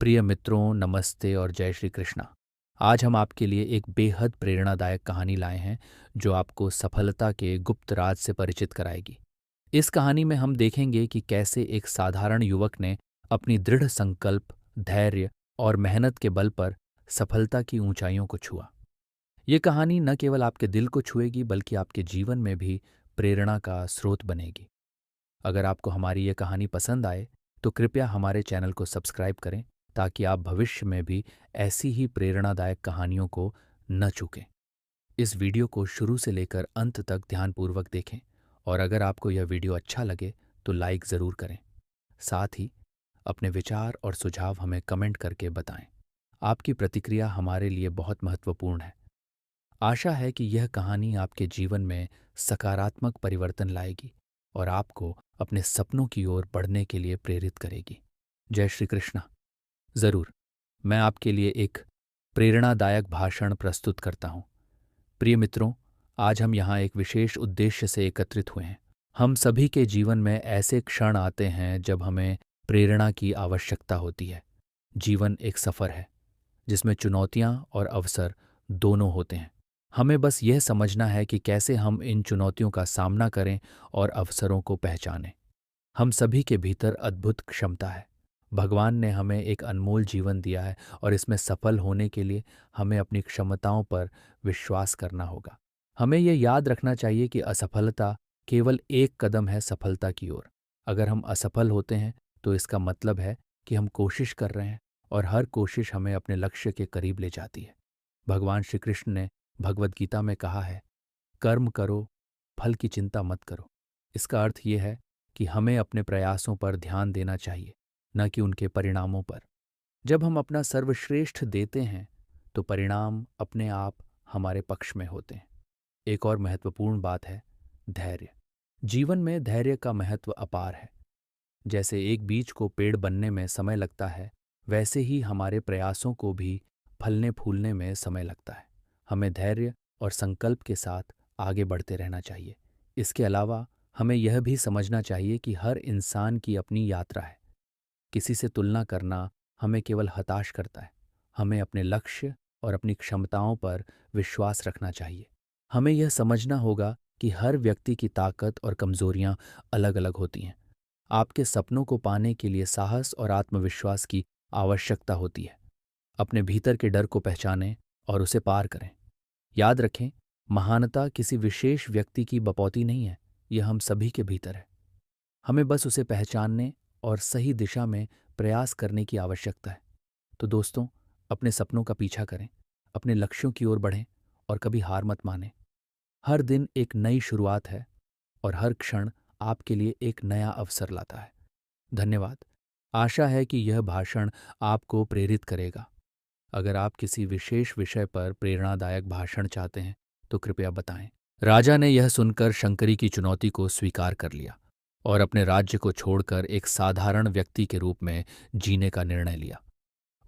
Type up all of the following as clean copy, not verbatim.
प्रिय मित्रों, नमस्ते और जय श्री कृष्णा। आज हम आपके लिए एक बेहद प्रेरणादायक कहानी लाए हैं जो आपको सफलता के गुप्त राज से परिचित कराएगी। इस कहानी में हम देखेंगे कि कैसे एक साधारण युवक ने अपनी दृढ़ संकल्प, धैर्य और मेहनत के बल पर सफलता की ऊंचाइयों को छुआ। ये कहानी न केवल आपके दिल को छुएगी बल्कि आपके जीवन में भी प्रेरणा का स्रोत बनेगी। अगर आपको हमारी ये कहानी पसंद आए तो कृपया हमारे चैनल को सब्सक्राइब करें ताकि आप भविष्य में भी ऐसी ही प्रेरणादायक कहानियों को न चूकें। इस वीडियो को शुरू से लेकर अंत तक ध्यानपूर्वक देखें और अगर आपको यह वीडियो अच्छा लगे तो लाइक ज़रूर करें। साथ ही अपने विचार और सुझाव हमें कमेंट करके बताएं। आपकी प्रतिक्रिया हमारे लिए बहुत महत्वपूर्ण है। आशा है कि यह कहानी आपके जीवन में सकारात्मक परिवर्तन लाएगी और आपको अपने सपनों की ओर बढ़ने के लिए प्रेरित करेगी। जय श्री कृष्ण। जरूर, मैं आपके लिए एक प्रेरणादायक भाषण प्रस्तुत करता हूं। प्रिय मित्रों, आज हम यहाँ एक विशेष उद्देश्य से एकत्रित हुए हैं। हम सभी के जीवन में ऐसे क्षण आते हैं जब हमें प्रेरणा की आवश्यकता होती है। जीवन एक सफर है जिसमें चुनौतियां और अवसर दोनों होते हैं। हमें बस यह समझना है कि कैसे हम इन चुनौतियों का सामना करें और अवसरों को पहचानें। हम सभी के भीतर अद्भुत क्षमता है। भगवान ने हमें एक अनमोल जीवन दिया है और इसमें सफल होने के लिए हमें अपनी क्षमताओं पर विश्वास करना होगा। हमें यह याद रखना चाहिए कि असफलता केवल एक कदम है सफलता की ओर। अगर हम असफल होते हैं तो इसका मतलब है कि हम कोशिश कर रहे हैं और हर कोशिश हमें अपने लक्ष्य के करीब ले जाती है। भगवान श्री कृष्ण ने भगवद गीता में कहा है, कर्म करो, फल की चिंता मत करो। इसका अर्थ यह है कि हमें अपने प्रयासों पर ध्यान देना चाहिए, न कि उनके परिणामों पर। जब हम अपना सर्वश्रेष्ठ देते हैं तो परिणाम अपने आप हमारे पक्ष में होते हैं। एक और महत्वपूर्ण बात है धैर्य। जीवन में धैर्य का महत्व अपार है। जैसे एक बीज को पेड़ बनने में समय लगता है, वैसे ही हमारे प्रयासों को भी फलने फूलने में समय लगता है। हमें धैर्य और संकल्प के साथ आगे बढ़ते रहना चाहिए। इसके अलावा हमें यह भी समझना चाहिए कि हर इंसान की अपनी यात्रा है। किसी से तुलना करना हमें केवल हताश करता है। हमें अपने लक्ष्य और अपनी क्षमताओं पर विश्वास रखना चाहिए। हमें यह समझना होगा कि हर व्यक्ति की ताकत और कमजोरियां अलग अलग होती हैं। आपके सपनों को पाने के लिए साहस और आत्मविश्वास की आवश्यकता होती है। अपने भीतर के डर को पहचानें और उसे पार करें। याद रखें, महानता किसी विशेष व्यक्ति की बपौती नहीं है, यह हम सभी के भीतर है। हमें बस उसे पहचानने और सही दिशा में प्रयास करने की आवश्यकता है। तो दोस्तों, अपने सपनों का पीछा करें, अपने लक्ष्यों की ओर बढ़ें और कभी हार मत मानें। हर दिन एक नई शुरुआत है और हर क्षण आपके लिए एक नया अवसर लाता है। धन्यवाद। आशा है कि यह भाषण आपको प्रेरित करेगा। अगर आप किसी विशेष विषय पर प्रेरणादायक भाषण चाहते हैं तो कृपया बताएं। राजा ने यह सुनकर शंकरी की चुनौती को स्वीकार कर लिया और अपने राज्य को छोड़कर एक साधारण व्यक्ति के रूप में जीने का निर्णय लिया।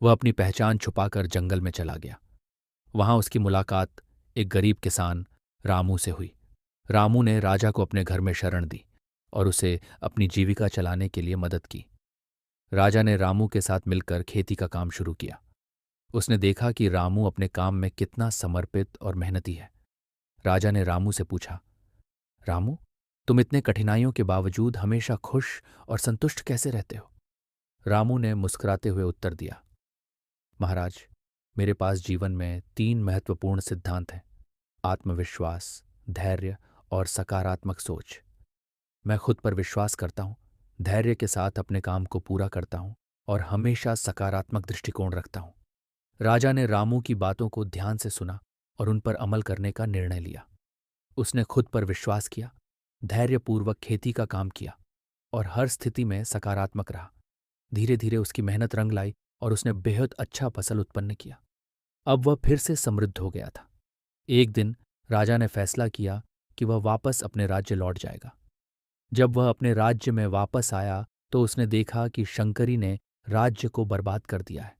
वह अपनी पहचान छुपाकर जंगल में चला गया। वहां उसकी मुलाकात एक गरीब किसान रामू से हुई। रामू ने राजा को अपने घर में शरण दी और उसे अपनी जीविका चलाने के लिए मदद की। राजा ने रामू के साथ मिलकर खेती का काम शुरू किया। उसने देखा कि रामू अपने काम में कितना समर्पित और मेहनती है। राजा ने रामू से पूछा, रामू, तुम इतने कठिनाइयों के बावजूद हमेशा खुश और संतुष्ट कैसे रहते हो? रामू ने मुस्कुराते हुए उत्तर दिया, महाराज, मेरे पास जीवन में 3 महत्वपूर्ण सिद्धांत हैं, आत्मविश्वास, धैर्य और सकारात्मक सोच। मैं खुद पर विश्वास करता हूँ, धैर्य के साथ अपने काम को पूरा करता हूँ और हमेशा सकारात्मक दृष्टिकोण रखता हूँ। राजा ने रामू की बातों को ध्यान से सुना और उन पर अमल करने का निर्णय लिया। उसने खुद पर विश्वास किया, धैर्यपूर्वक खेती का काम किया और हर स्थिति में सकारात्मक रहा। धीरे धीरे उसकी मेहनत रंग लाई और उसने बेहद अच्छा फसल उत्पन्न किया। अब वह फिर से समृद्ध हो गया था। एक दिन राजा ने फैसला किया कि वह वापस अपने राज्य लौट जाएगा। जब वह अपने राज्य में वापस आया तो उसने देखा कि शंकरी ने राज्य को बर्बाद कर दिया है।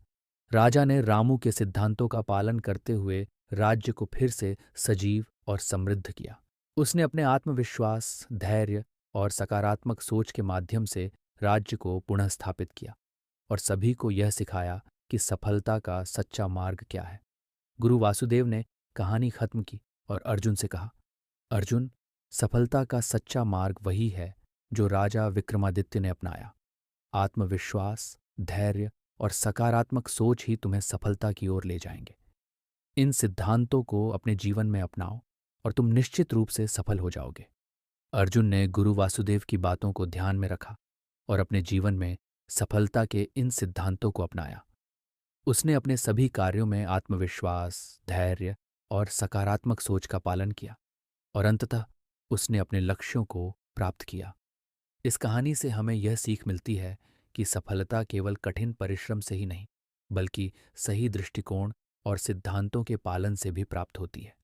राजा ने रामू के सिद्धांतों का पालन करते हुए राज्य को फिर से सजीव और समृद्ध किया। उसने अपने आत्मविश्वास, धैर्य और सकारात्मक सोच के माध्यम से राज्य को पुनः स्थापित किया और सभी को यह सिखाया कि सफलता का सच्चा मार्ग क्या है। गुरु वासुदेव ने कहानी खत्म की और अर्जुन से कहा, अर्जुन, सफलता का सच्चा मार्ग वही है जो राजा विक्रमादित्य ने अपनाया। आत्मविश्वास, धैर्य और सकारात्मक सोच ही तुम्हें सफलता की ओर ले जाएंगे। इन सिद्धांतों को अपने जीवन में अपनाओ और तुम निश्चित रूप से सफल हो जाओगे। अर्जुन ने गुरु वासुदेव की बातों को ध्यान में रखा और अपने जीवन में सफलता के इन सिद्धांतों को अपनाया। उसने अपने सभी कार्यों में आत्मविश्वास, धैर्य और सकारात्मक सोच का पालन किया और अंततः उसने अपने लक्ष्यों को प्राप्त किया। इस कहानी से हमें यह सीख मिलती है कि सफलता केवल कठिन परिश्रम से ही नहीं, बल्कि सही दृष्टिकोण और सिद्धांतों के पालन से भी प्राप्त होती है।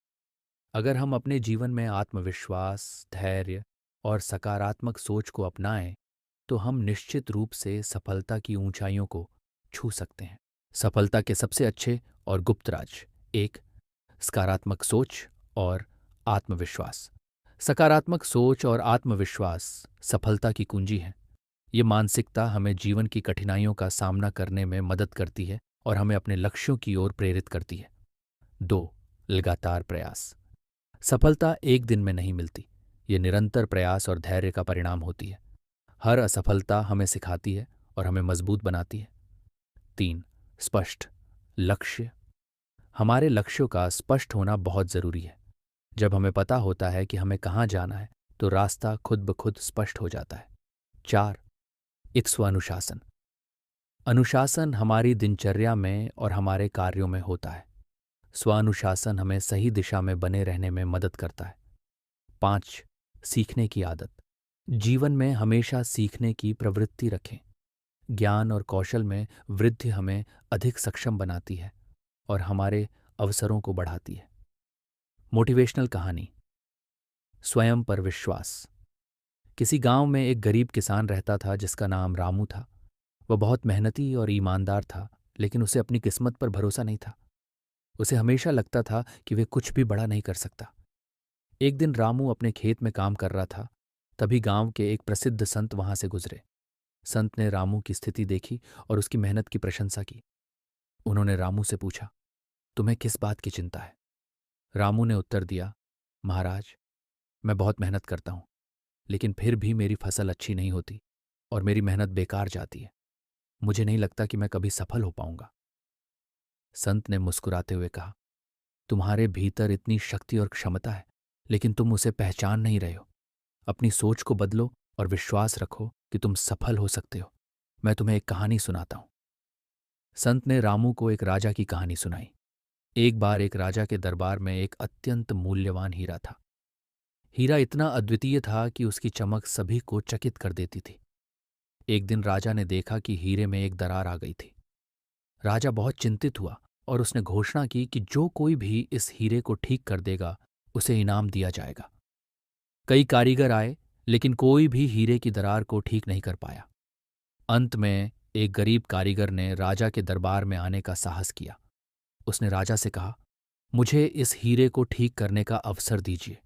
अगर हम अपने जीवन में आत्मविश्वास, धैर्य और सकारात्मक सोच को अपनाएं, तो हम निश्चित रूप से सफलता की ऊंचाइयों को छू सकते हैं। सफलता के सबसे अच्छे और गुप्त राज। एक, सकारात्मक सोच और आत्मविश्वास। सकारात्मक सोच और आत्मविश्वास सफलता की कुंजी है। ये मानसिकता हमें जीवन की कठिनाइयों का सामना करने में मदद करती है और हमें अपने लक्ष्यों की ओर प्रेरित करती है। 2, लगातार प्रयास। सफलता एक दिन में नहीं मिलती, ये निरंतर प्रयास और धैर्य का परिणाम होती है। हर असफलता हमें सिखाती है और हमें मजबूत बनाती है। 3, स्पष्ट लक्ष्य। हमारे लक्ष्यों का स्पष्ट होना बहुत जरूरी है। जब हमें पता होता है कि हमें कहाँ जाना है, तो रास्ता खुद ब खुद स्पष्ट हो जाता है। 4, एक स्वानुशासन। अनुशासन हमारी दिनचर्या में और हमारे कार्यों में होता है। स्वानुशासन हमें सही दिशा में बने रहने में मदद करता है। 5, सीखने की आदत। जीवन में हमेशा सीखने की प्रवृत्ति रखें। ज्ञान और कौशल में वृद्धि हमें अधिक सक्षम बनाती है और हमारे अवसरों को बढ़ाती है। मोटिवेशनल कहानी। स्वयं पर विश्वास। किसी गांव में एक गरीब किसान रहता था जिसका नाम रामू था। वह बहुत मेहनती और ईमानदार था, लेकिन उसे अपनी किस्मत पर भरोसा नहीं था। उसे हमेशा लगता था कि वह कुछ भी बड़ा नहीं कर सकता। एक दिन रामू अपने खेत में काम कर रहा था, तभी गांव के एक प्रसिद्ध संत वहां से गुजरे। संत ने रामू की स्थिति देखी और उसकी मेहनत की प्रशंसा की। उन्होंने रामू से पूछा, तुम्हें किस बात की चिंता है? रामू ने उत्तर दिया, महाराज, मैं बहुत मेहनत करता हूं, लेकिन फिर भी मेरी फसल अच्छी नहीं होती और मेरी मेहनत बेकार जाती है। मुझे नहीं लगता कि मैं कभी सफल हो पाऊंगा। संत ने मुस्कुराते हुए कहा, तुम्हारे भीतर इतनी शक्ति और क्षमता है, लेकिन तुम उसे पहचान नहीं रहे हो। अपनी सोच को बदलो और विश्वास रखो कि तुम सफल हो सकते हो। मैं तुम्हें एक कहानी सुनाता हूं। संत ने रामू को एक राजा की कहानी सुनाई। एक बार एक राजा के दरबार में एक अत्यंत मूल्यवान हीरा था। हीरा इतना अद्वितीय था कि उसकी चमक सभी को चकित कर देती थी। एक दिन राजा ने देखा कि हीरे में एक दरार आ गई थी। राजा बहुत चिंतित हुआ और उसने घोषणा की कि जो कोई भी इस हीरे को ठीक कर देगा, उसे इनाम दिया जाएगा। कई कारीगर आए, लेकिन कोई भी हीरे की दरार को ठीक नहीं कर पाया। अंत में एक गरीब कारीगर ने राजा के दरबार में आने का साहस किया। उसने राजा से कहा, मुझे इस हीरे को ठीक करने का अवसर दीजिए।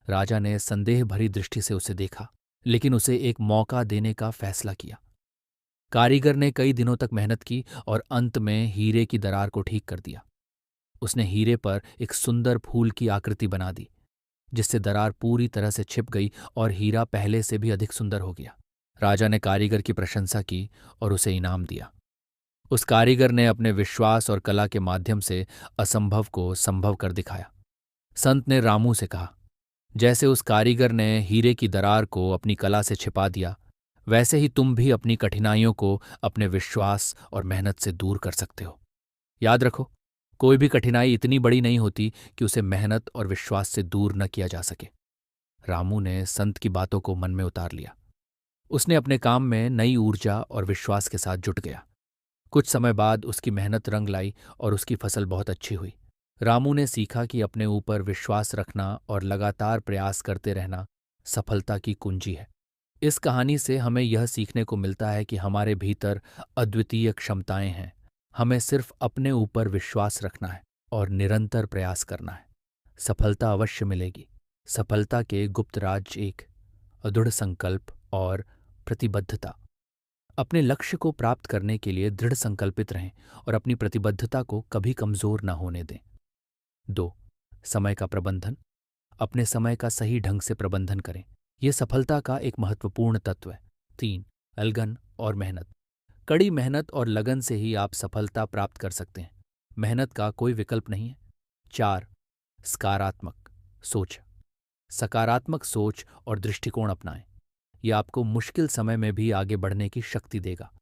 राजा ने संदेह भरी दृष्टि से उसे देखा, लेकिन उसे एक मौका देने का फैसला किया। कारीगर ने कई दिनों तक मेहनत की और अंत में हीरे की दरार को ठीक कर दिया। उसने हीरे पर एक सुंदर फूल की आकृति बना दी, जिससे दरार पूरी तरह से छिप गई और हीरा पहले से भी अधिक सुंदर हो गया। राजा ने कारीगर की प्रशंसा की और उसे इनाम दिया। उस कारीगर ने अपने विश्वास और कला के माध्यम से असंभव को संभव कर दिखाया। संत ने रामू से कहा, जैसे उस कारीगर ने हीरे की दरार को अपनी कला से छिपा दिया, वैसे ही तुम भी अपनी कठिनाइयों को अपने विश्वास और मेहनत से दूर कर सकते हो। याद रखो, कोई भी कठिनाई इतनी बड़ी नहीं होती कि उसे मेहनत और विश्वास से दूर न किया जा सके। रामू ने संत की बातों को मन में उतार लिया। उसने अपने काम में नई ऊर्जा और विश्वास के साथ जुट गया। कुछ समय बाद उसकी मेहनत रंग लाई और उसकी फसल बहुत अच्छी हुई। रामू ने सीखा कि अपने ऊपर विश्वास रखना और लगातार प्रयास करते रहना सफलता की कुंजी है। इस कहानी से हमें यह सीखने को मिलता है कि हमारे भीतर अद्वितीय क्षमताएं हैं। हमें सिर्फ अपने ऊपर विश्वास रखना है और निरंतर प्रयास करना है। सफलता अवश्य मिलेगी। सफलता के गुप्त राज एक, दृढ़ संकल्प और प्रतिबद्धता। अपने लक्ष्य को प्राप्त करने के लिए दृढ़ संकल्पित रहें और अपनी प्रतिबद्धता को कभी कमजोर न होने दें। 2. समय का प्रबंधन। अपने समय का सही ढंग से प्रबंधन करें। यह सफलता का एक महत्वपूर्ण तत्व है। 3. लगन और मेहनत। कड़ी मेहनत और लगन से ही आप सफलता प्राप्त कर सकते हैं। मेहनत का कोई विकल्प नहीं है। 4. सकारात्मक सोच। सकारात्मक सोच और दृष्टिकोण अपनाएं। यह आपको मुश्किल समय में भी आगे बढ़ने की शक्ति देगा।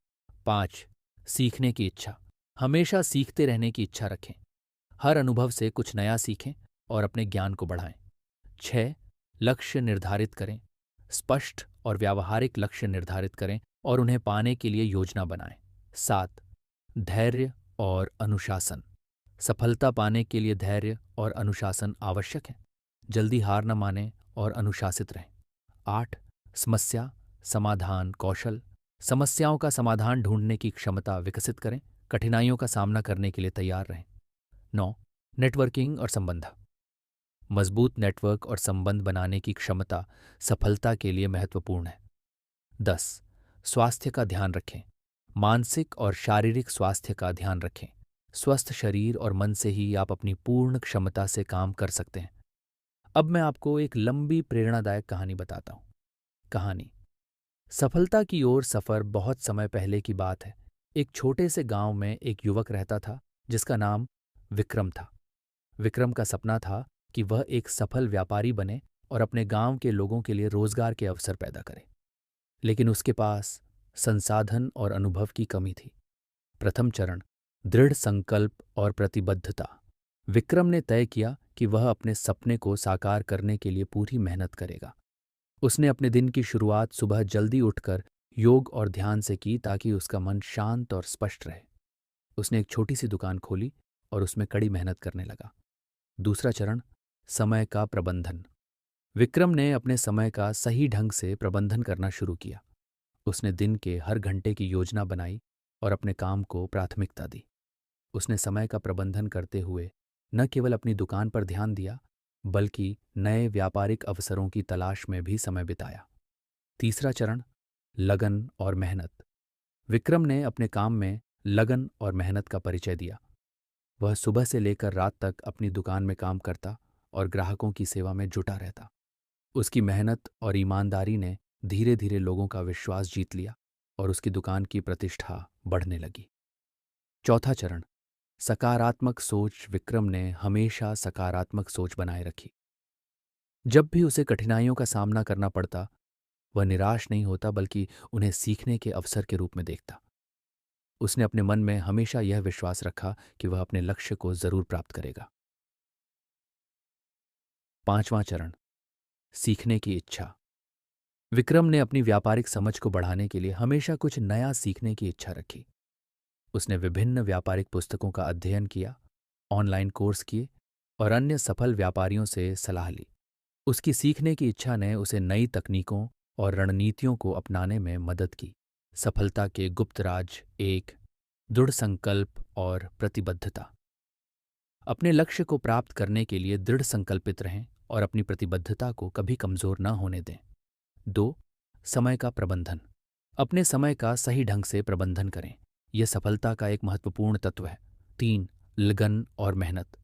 5. सीखने की इच्छा। हमेशा सीखते रहने की इच्छा रखें। हर अनुभव से कुछ नया सीखें और अपने ज्ञान को बढ़ाएं। 6. लक्ष्य निर्धारित करें। स्पष्ट और व्यावहारिक लक्ष्य निर्धारित करें और उन्हें पाने के लिए योजना बनाएं। 7. धैर्य और अनुशासन। सफलता पाने के लिए धैर्य और अनुशासन आवश्यक है। जल्दी हार न मानें और अनुशासित रहें। 8. समस्या समाधान कौशल। समस्याओं का समाधान ढूंढने की क्षमता विकसित करें। कठिनाइयों का सामना करने के लिए तैयार रहें। 9. नेटवर्किंग और संबंध। मजबूत नेटवर्क और संबंध बनाने की क्षमता सफलता के लिए महत्वपूर्ण है। 10. स्वास्थ्य का ध्यान रखें। मानसिक और शारीरिक स्वास्थ्य का ध्यान रखें। स्वस्थ शरीर और मन से ही आप अपनी पूर्ण क्षमता से काम कर सकते हैं। अब मैं आपको एक लंबी प्रेरणादायक कहानी बताता हूं। कहानी। सफलता की ओर सफर बहुत समय पहले की बात है। एक छोटे से गांव में एक युवक रहता था जिसका नाम विक्रम था। विक्रम का सपना था कि वह एक सफल व्यापारी बने और अपने गांव के लोगों के लिए रोजगार के अवसर पैदा करे। लेकिन उसके पास संसाधन और अनुभव की कमी थी। प्रथम चरण दृढ़ संकल्प और प्रतिबद्धता। विक्रम ने तय किया कि वह अपने सपने को साकार करने के लिए पूरी मेहनत करेगा। उसने अपने दिन की शुरुआत सुबह जल्दी उठकर योग और ध्यान से की ताकि उसका मन शांत और स्पष्ट रहे। उसने एक छोटी सी दुकान खोली और उसमें कड़ी मेहनत करने लगा। दूसरा चरण समय का प्रबंधन। विक्रम ने अपने समय का सही ढंग से प्रबंधन करना शुरू किया। उसने दिन के हर घंटे की योजना बनाई और अपने काम को प्राथमिकता दी। उसने समय का प्रबंधन करते हुए न केवल अपनी दुकान पर ध्यान दिया बल्कि नए व्यापारिक अवसरों की तलाश में भी समय बिताया। तीसरा चरण लगन और मेहनत। विक्रम ने अपने काम में लगन और मेहनत का परिचय दिया। वह सुबह से लेकर रात तक अपनी दुकान में काम करता और ग्राहकों की सेवा में जुटा रहता। उसकी मेहनत और ईमानदारी ने धीरे धीरे लोगों का विश्वास जीत लिया और उसकी दुकान की प्रतिष्ठा बढ़ने लगी। चौथा चरण सकारात्मक सोच। विक्रम ने हमेशा सकारात्मक सोच बनाए रखी। जब भी उसे कठिनाइयों का सामना करना पड़ता, वह निराश नहीं होता बल्कि उन्हें सीखने के अवसर के रूप में देखता। उसने अपने मन में हमेशा यह विश्वास रखा कि वह अपने लक्ष्य को जरूर प्राप्त करेगा। पांचवां चरण सीखने की इच्छा। विक्रम ने अपनी व्यापारिक समझ को बढ़ाने के लिए हमेशा कुछ नया सीखने की इच्छा रखी। उसने विभिन्न व्यापारिक पुस्तकों का अध्ययन किया, ऑनलाइन कोर्स किए और अन्य सफल व्यापारियों से सलाह ली। उसकी सीखने की इच्छा ने उसे नई तकनीकों और रणनीतियों को अपनाने में मदद की। सफलता के गुप्त राज। 1. दृढ़ संकल्प और प्रतिबद्धता। अपने लक्ष्य को प्राप्त करने के लिए दृढ़ संकल्पित रहें और अपनी प्रतिबद्धता को कभी कमजोर न होने दें। 2. समय का प्रबंधन। अपने समय का सही ढंग से प्रबंधन करें। यह सफलता का एक महत्वपूर्ण तत्व है। 3. लगन और मेहनत।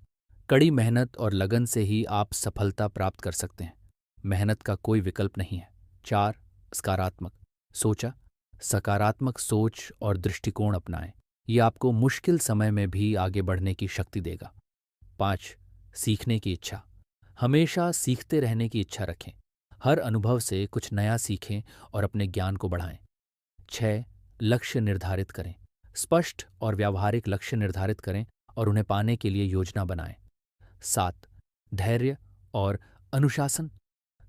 कड़ी मेहनत और लगन से ही आप सफलता प्राप्त कर सकते हैं। मेहनत का कोई विकल्प नहीं है। 4. सकारात्मक सोचा। सकारात्मक सोच और दृष्टिकोण अपनाएं। यह आपको मुश्किल समय में भी आगे बढ़ने की शक्ति देगा। 5. सीखने की इच्छा। हमेशा सीखते रहने की इच्छा रखें। हर अनुभव से कुछ नया सीखें और अपने ज्ञान को बढ़ाएं। 6. लक्ष्य निर्धारित करें। स्पष्ट और व्यावहारिक लक्ष्य निर्धारित करें और उन्हें पाने के लिए योजना बनाएं। 7. धैर्य और अनुशासन।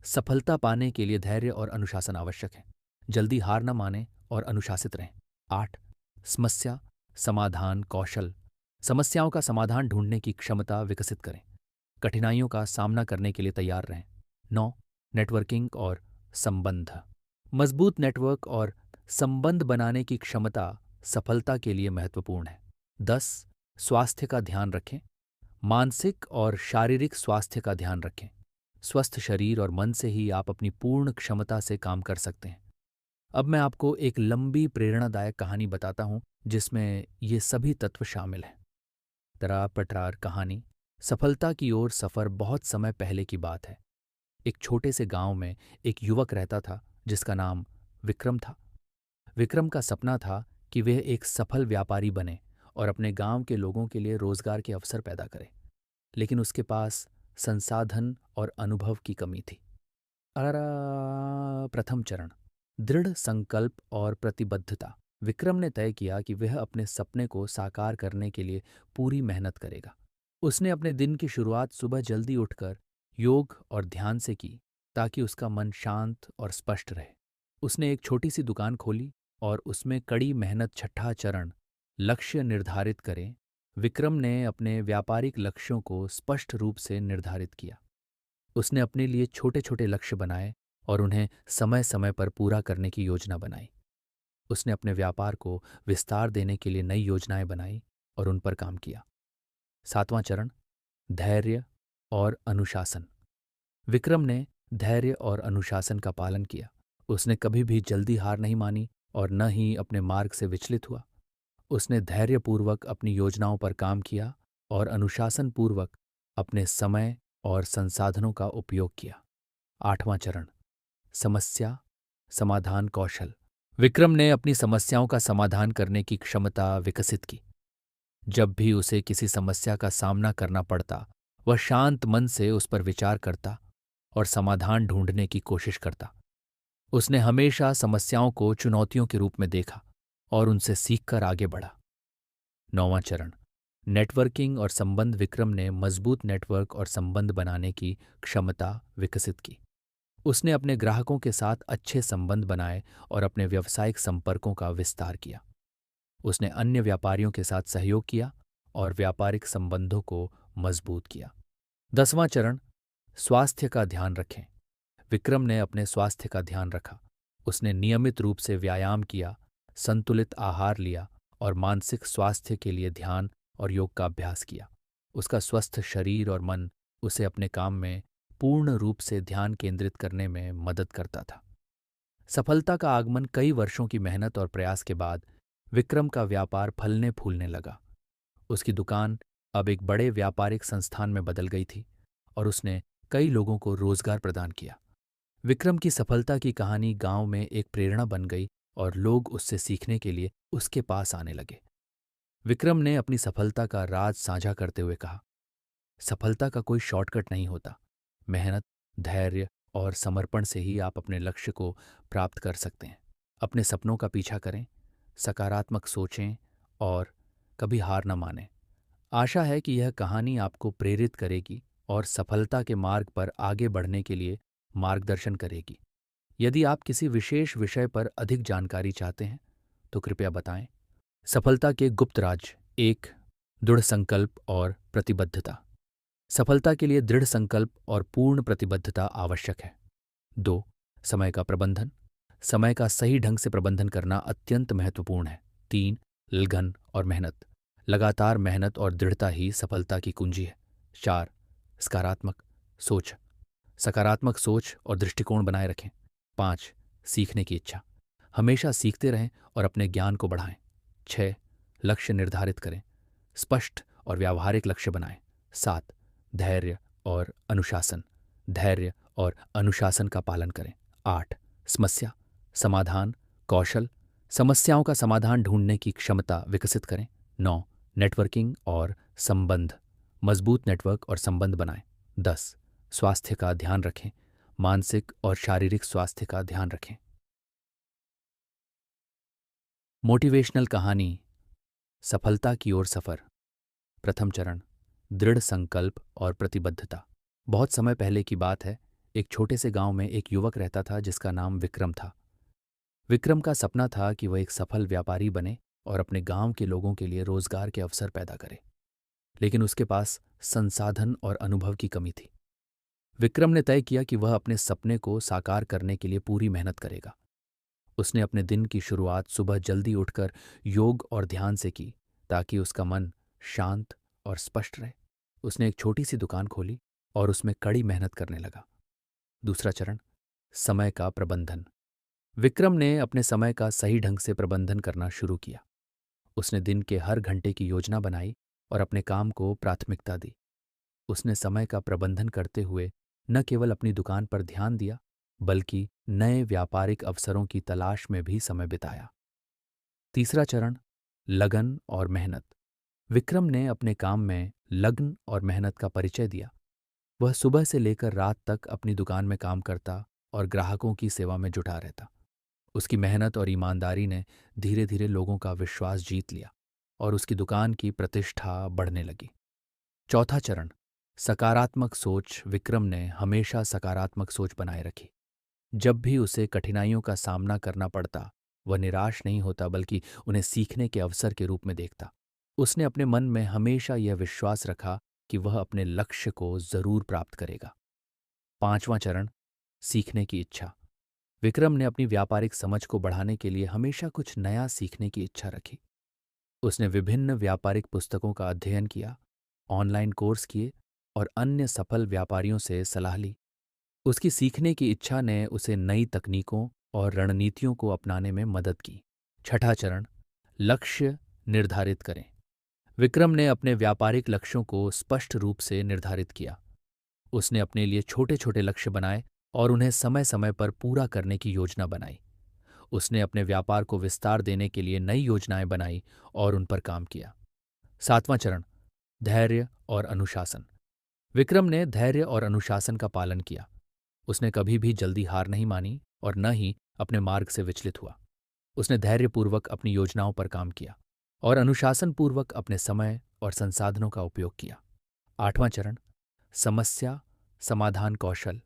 सफलता पाने के लिए धैर्य और अनुशासन आवश्यक है। जल्दी हार न मानें और अनुशासित रहें। 8. समस्या समाधान कौशल। समस्याओं का समाधान ढूंढने की क्षमता विकसित करें। कठिनाइयों का सामना करने के लिए तैयार रहें। 9. नेटवर्किंग और संबंध। मजबूत नेटवर्क और संबंध बनाने की क्षमता सफलता के लिए महत्वपूर्ण है। 10. स्वास्थ्य का ध्यान रखें। मानसिक और शारीरिक स्वास्थ्य का ध्यान रखें। स्वस्थ शरीर और मन से ही आप अपनी पूर्ण क्षमता से काम कर सकते हैं। अब मैं आपको एक लंबी प्रेरणादायक कहानी बताता हूँ जिसमें ये सभी तत्व शामिल हैं। तरार पटरार कहानी। सफलता की ओर सफ़र बहुत समय पहले की बात है। एक छोटे से गांव में एक युवक रहता था जिसका नाम विक्रम था। विक्रम का सपना था कि वह एक सफल व्यापारी बने और अपने गांव के लोगों के लिए रोजगार के अवसर पैदा करे। लेकिन उसके पास संसाधन और अनुभव की कमी थी। प्रथम चरण, दृढ़ संकल्प और प्रतिबद्धता। विक्रम ने तय किया कि वह अपने सपने को साकार करने के लिए पूरी मेहनत करेगा। उसने अपने दिन की शुरुआत सुबह जल्दी उठकर योग और ध्यान से की ताकि उसका मन शांत और स्पष्ट रहे। उसने एक छोटी सी दुकान खोली और उसमें कड़ी मेहनत। छठा चरण, लक्ष्य निर्धारित करें। विक्रम ने अपने व्यापारिक लक्ष्यों को स्पष्ट रूप से निर्धारित किया। उसने अपने लिए छोटे छोटे लक्ष्य बनाए और उन्हें समय समय पर पूरा करने की योजना बनाई। उसने अपने व्यापार को विस्तार देने के लिए नई योजनाएं बनाई और उन पर काम किया। सातवां चरण, धैर्य और अनुशासन। विक्रम ने धैर्य और अनुशासन का पालन किया। उसने कभी भी जल्दी हार नहीं मानी और न ही अपने मार्ग से विचलित हुआ। उसने धैर्यपूर्वक अपनी योजनाओं पर काम किया और अनुशासनपूर्वक अपने समय और संसाधनों का उपयोग किया। आठवां चरण, समस्या समाधान कौशल। विक्रम ने अपनी समस्याओं का समाधान करने की क्षमता विकसित की। जब भी उसे किसी समस्या का सामना करना पड़ता, वह शांत मन से उस पर विचार करता और समाधान ढूंढने की कोशिश करता। उसने हमेशा समस्याओं को चुनौतियों के रूप में देखा और उनसे सीखकर आगे बढ़ा। नौवां चरण, नेटवर्किंग और संबंध। विक्रम ने मजबूत नेटवर्क और संबंध बनाने की क्षमता विकसित की। उसने अपने ग्राहकों के साथ अच्छे संबंध बनाए और अपने व्यावसायिक संपर्कों का विस्तार किया। उसने अन्य व्यापारियों के साथ सहयोग किया और व्यापारिक संबंधों को मजबूत किया। 10वां चरण, स्वास्थ्य का ध्यान रखें। विक्रम ने अपने स्वास्थ्य का ध्यान रखा। उसने नियमित रूप से व्यायाम किया, संतुलित आहार लिया और मानसिक स्वास्थ्य के लिए ध्यान और योग का अभ्यास किया। उसका स्वस्थ शरीर और मन उसे अपने काम में पूर्ण रूप से ध्यान केंद्रित करने में मदद करता था। सफलता का आगमन कई वर्षों की मेहनत और प्रयास के बाद विक्रम का व्यापार फलने फूलने लगा। उसकी दुकान अब एक बड़े व्यापारिक संस्थान में बदल गई थी और उसने कई लोगों को रोजगार प्रदान किया। विक्रम की सफलता की कहानी गांव में एक प्रेरणा बन गई और लोग उससे सीखने के लिए उसके पास आने लगे। विक्रम ने अपनी सफलता का राज साझा करते हुए कहा, सफलता का कोई शॉर्टकट नहीं होता। मेहनत, धैर्य और समर्पण से ही आप अपने लक्ष्य को प्राप्त कर सकते हैं। अपने सपनों का पीछा करें, सकारात्मक सोचें और कभी हार न मानें। आशा है कि यह कहानी आपको प्रेरित करेगी और सफलता के मार्ग पर आगे बढ़ने के लिए मार्गदर्शन करेगी। यदि आप किसी विशेष विषय पर अधिक जानकारी चाहते हैं तो कृपया बताएं। सफलता के गुप्त राज। 1, दृढ़ संकल्प और प्रतिबद्धता। सफलता के लिए दृढ़ संकल्प और पूर्ण प्रतिबद्धता आवश्यक है। 2, समय का प्रबंधन। समय का सही ढंग से प्रबंधन करना अत्यंत महत्वपूर्ण है। 3, लगन और मेहनत। लगातार मेहनत और दृढ़ता ही सफलता की कुंजी है। 4, सकारात्मक सोच। सकारात्मक सोच और दृष्टिकोण बनाए रखें। 5, सीखने की इच्छा। हमेशा सीखते रहें और अपने ज्ञान को बढ़ाएं। 6, लक्ष्य निर्धारित करें। स्पष्ट और व्यावहारिक लक्ष्य बनाएं। 7, धैर्य और अनुशासन। धैर्य और अनुशासन का पालन करें। 8, समस्या समाधान कौशल। समस्याओं का समाधान ढूंढने की क्षमता विकसित करें। 9, नेटवर्किंग और संबंध। मजबूत नेटवर्क और संबंध बनाएं। 10, स्वास्थ्य का ध्यान रखें। मानसिक और शारीरिक स्वास्थ्य का ध्यान रखें। मोटिवेशनल कहानी, सफलता की ओर सफर। प्रथम चरण, दृढ़ संकल्प और प्रतिबद्धता। बहुत समय पहले की बात है। एक छोटे से गांव में एक युवक रहता था जिसका नाम विक्रम था। विक्रम का सपना था कि वह एक सफल व्यापारी बने और अपने गांव के लोगों के लिए रोजगार के अवसर पैदा करे। लेकिन उसके पास संसाधन और अनुभव की कमी थी। विक्रम ने तय किया कि वह अपने सपने को साकार करने के लिए पूरी मेहनत करेगा। उसने अपने दिन की शुरुआत सुबह जल्दी उठकर योग और ध्यान से की ताकि उसका मन शांत और स्पष्ट रहे। उसने एक छोटी सी दुकान खोली और उसमें कड़ी मेहनत करने लगा। दूसरा चरण, समय का प्रबंधन। विक्रम ने अपने समय का सही ढंग से प्रबंधन करना शुरू किया। उसने दिन के हर घंटे की योजना बनाई और अपने काम को प्राथमिकता दी। उसने समय का प्रबंधन करते हुए न केवल अपनी दुकान पर ध्यान दिया, बल्कि नए व्यापारिक अवसरों की तलाश में भी समय बिताया। तीसरा चरण, लगन और मेहनत। विक्रम ने अपने काम में लगन और मेहनत का परिचय दिया। वह सुबह से लेकर रात तक अपनी दुकान में काम करता और ग्राहकों की सेवा में जुटा रहता। उसकी मेहनत और ईमानदारी ने धीरे धीरे लोगों का विश्वास जीत लिया और उसकी दुकान की प्रतिष्ठा बढ़ने लगी। चौथा चरण, सकारात्मक सोच। विक्रम ने हमेशा सकारात्मक सोच बनाए रखी। जब भी उसे कठिनाइयों का सामना करना पड़ता, वह निराश नहीं होता बल्कि उन्हें सीखने के अवसर के रूप में देखता। उसने अपने मन में हमेशा यह विश्वास रखा कि वह अपने लक्ष्य को जरूर प्राप्त करेगा। पांचवां चरण, सीखने की इच्छा। विक्रम ने अपनी व्यापारिक समझ को बढ़ाने के लिए हमेशा कुछ नया सीखने की इच्छा रखी। उसने विभिन्न व्यापारिक पुस्तकों का अध्ययन किया, ऑनलाइन कोर्स किए और अन्य सफल व्यापारियों से सलाह ली। उसकी सीखने की इच्छा ने उसे नई तकनीकों और रणनीतियों को अपनाने में मदद की। छठा चरण, लक्ष्य निर्धारित करें। विक्रम ने अपने व्यापारिक लक्ष्यों को स्पष्ट रूप से निर्धारित किया। उसने अपने लिए छोटे छोटे लक्ष्य बनाए और उन्हें समय समय पर पूरा करने की योजना बनाई। उसने अपने व्यापार को विस्तार देने के लिए नई योजनाएं बनाई और उन पर काम किया। सातवां चरण, धैर्य और अनुशासन। विक्रम ने धैर्य और अनुशासन का पालन किया। उसने कभी भी जल्दी हार नहीं मानी और न ही अपने मार्ग से विचलित हुआ। उसने धैर्यपूर्वक अपनी योजनाओं पर काम किया और अनुशासनपूर्वक अपने समय और संसाधनों का उपयोग किया। आठवां चरण, समस्या समाधान कौशल।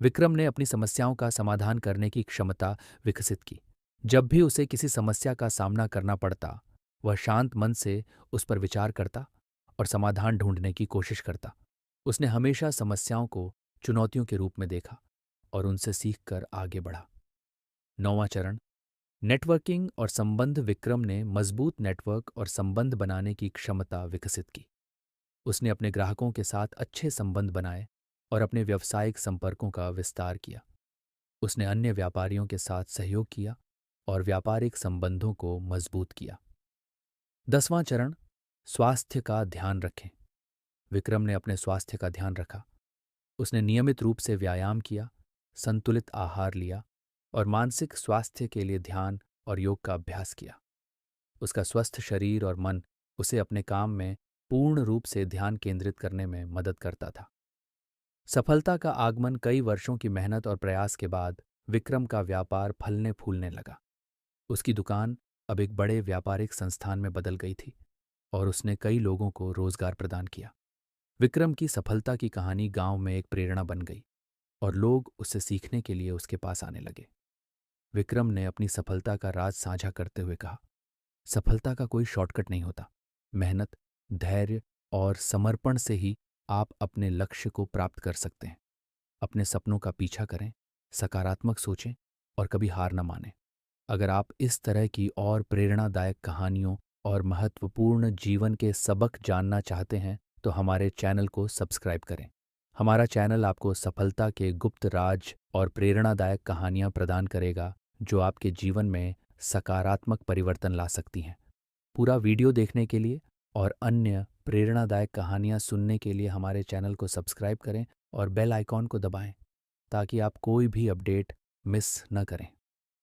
विक्रम ने अपनी समस्याओं का समाधान करने की क्षमता विकसित की। जब भी उसे किसी समस्या का सामना करना पड़ता, वह शांत मन से उस पर विचार करता और समाधान ढूंढने की कोशिश करता। उसने हमेशा समस्याओं को चुनौतियों के रूप में देखा और उनसे सीखकर आगे बढ़ा। नौवां चरण, नेटवर्किंग और संबंध। विक्रम ने मजबूत नेटवर्क और संबंध बनाने की क्षमता विकसित की। उसने अपने ग्राहकों के साथ अच्छे संबंध बनाए और अपने व्यावसायिक संपर्कों का विस्तार किया। उसने अन्य व्यापारियों के साथ सहयोग किया और व्यापारिक संबंधों को मजबूत किया। 10वां चरण, स्वास्थ्य का ध्यान रखें। विक्रम ने अपने स्वास्थ्य का ध्यान रखा। उसने नियमित रूप से व्यायाम किया, संतुलित आहार लिया और मानसिक स्वास्थ्य के लिए ध्यान और योग का अभ्यास किया। उसका स्वस्थ शरीर और मन उसे अपने काम में पूर्ण रूप से ध्यान केंद्रित करने में मदद करता था। सफलता का आगमन कई वर्षों की मेहनत और प्रयास के बाद विक्रम का व्यापार फलने फूलने लगा। उसकी दुकान अब एक बड़े व्यापारिक संस्थान में बदल गई थी और उसने कई लोगों को रोजगार प्रदान किया। विक्रम की सफलता की कहानी गांव में एक प्रेरणा बन गई और लोग उससे सीखने के लिए उसके पास आने लगे। विक्रम ने अपनी सफलता का राज साझा करते हुए कहा, सफलता का कोई शॉर्टकट नहीं होता। मेहनत, धैर्य और समर्पण से ही आप अपने लक्ष्य को प्राप्त कर सकते हैं। अपने सपनों का पीछा करें, सकारात्मक सोचें और कभी हार न मानें। अगर आप इस तरह की और प्रेरणादायक कहानियों और महत्वपूर्ण जीवन के सबक जानना चाहते हैं तो हमारे चैनल को सब्सक्राइब करें। हमारा चैनल आपको सफलता के गुप्त राज और प्रेरणादायक कहानियां प्रदान करेगा जो आपके जीवन में सकारात्मक परिवर्तन ला सकती हैं। पूरा वीडियो देखने के लिए और अन्य प्रेरणादायक कहानियां सुनने के लिए हमारे चैनल को सब्सक्राइब करें और बेल आइकॉन को दबाएं ताकि आप कोई भी अपडेट मिस न करें।